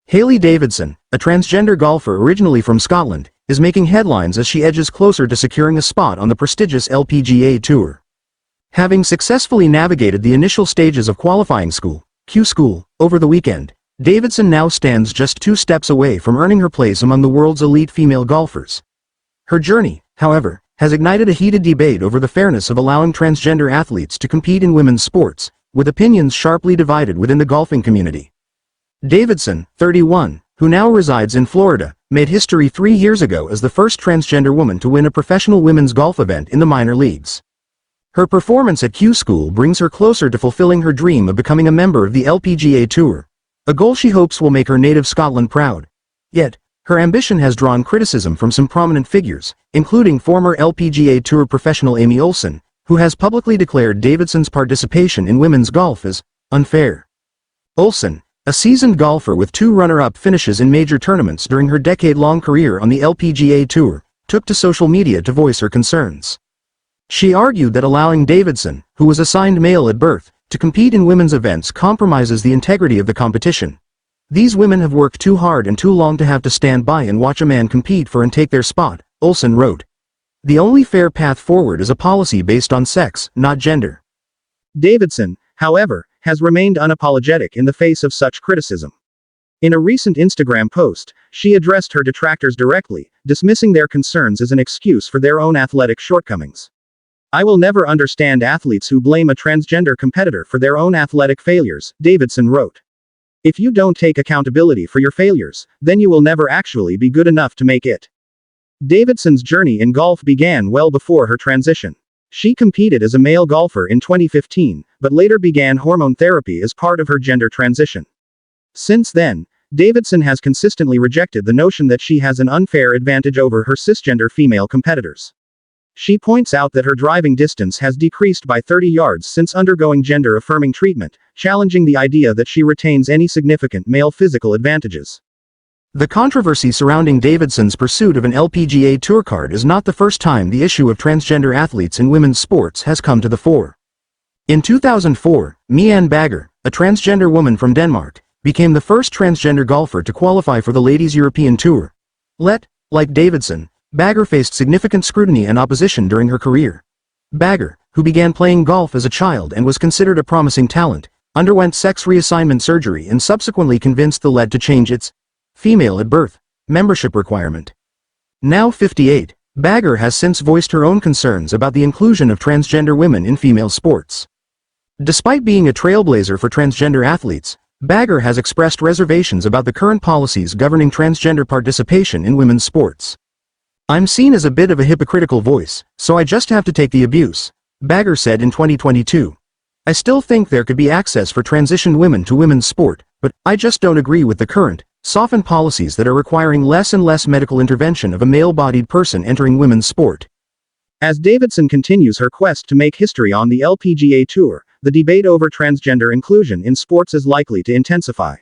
Hailey Davidson, a transgender golfer originally from Scotland, is making headlines as she edges closer to securing a spot on the prestigious LPGA Tour. Having successfully navigated the initial stages of qualifying school, Q School, over the weekend, Davidson now stands just 2 steps away from earning her place among the world's elite female golfers. Her journey, however, has ignited a heated debate over the fairness of allowing transgender athletes to compete in women's sports, with opinions sharply divided within the golfing community. Davidson, 31, who now resides in Florida, made history 3 years ago as the first transgender woman to win a professional women's golf event in the minor leagues. Her performance at Q School brings her closer to fulfilling her dream of becoming a member of the LPGA Tour, a goal she hopes will make her native Scotland proud. Yet, her ambition has drawn criticism from some prominent figures, including former LPGA Tour professional Amy Olson, who has publicly declared Davidson's participation in women's golf as unfair. Olson, a seasoned golfer with 2 runner-up finishes in major tournaments during her decade-long career on the LPGA Tour, took to social media to voice her concerns. She argued that allowing Davidson, who was assigned male at birth, to compete in women's events compromises the integrity of the competition. These women have worked too hard and too long to have to stand by and watch a man compete for and take their spot, Olson wrote. The only fair path forward is a policy based on sex, not gender. Davidson, however, has remained unapologetic in the face of such criticism. In a recent Instagram post, she addressed her detractors directly, dismissing their concerns as an excuse for their own athletic shortcomings. "I will never understand athletes who blame a transgender competitor for their own athletic failures," Davidson wrote. "If you don't take accountability for your failures, then you will never actually be good enough to make it." Davidson's journey in golf began well before her transition. She competed as a male golfer in 2015, but later began hormone therapy as part of her gender transition. Since then, Davidson has consistently rejected the notion that she has an unfair advantage over her cisgender female competitors. She points out that her driving distance has decreased by 30 yards since undergoing gender-affirming treatment, challenging the idea that she retains any significant male physical advantages. The controversy surrounding Davidson's pursuit of an LPGA Tour card is not the first time the issue of transgender athletes in women's sports has come to the fore. In 2004, Mianne Bagger, a transgender woman from Denmark, became the first transgender golfer to qualify for the Ladies European Tour. Like Davidson, Bagger faced significant scrutiny and opposition during her career. Bagger, who began playing golf as a child and was considered a promising talent, underwent sex reassignment surgery and subsequently convinced the league to change its female at birth membership requirement. Now 58, Bagger has since voiced her own concerns about the inclusion of transgender women in female sports. Despite being a trailblazer for transgender athletes, Bagger has expressed reservations about the current policies governing transgender participation in women's sports. "I'm seen as a bit of a hypocritical voice, so I just have to take the abuse," Bagger said in 2022. "I still think there could be access for transitioned women to women's sport, but I just don't agree with the current, softened policies that are requiring less and less medical intervention of a male-bodied person entering women's sport." As Davidson continues her quest to make history on the LPGA Tour, the debate over transgender inclusion in sports is likely to intensify.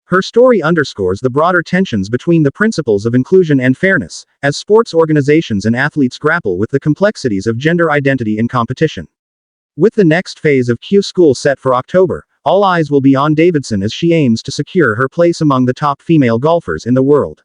Her story underscores the broader tensions between the principles of inclusion and fairness, as sports organizations and athletes grapple with the complexities of gender identity in competition. With the next phase of Q School set for October, all eyes will be on Davidson as she aims to secure her place among the top female golfers in the world.